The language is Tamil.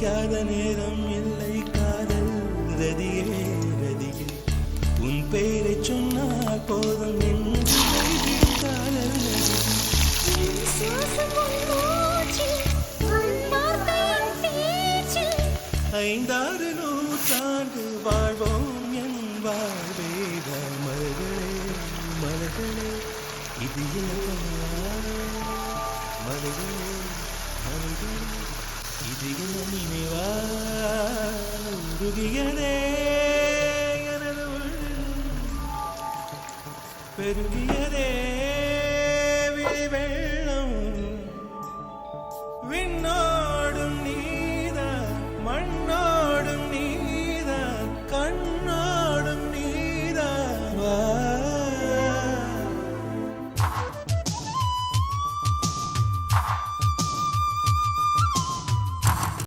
காத நேரம் இல்லை காதல் ரதியே ரதியே உன் பேரை சொன்னால் போதும் என்று காதல் ஐந்தாறு நூற்றாண்டு வாழ்வோம் என் வாழ்வேக மலர்களே மலர்களே இது மலர்களே மலர்களே இது நினைவா உருகியதே எனது பெருகியதே விழிவெள்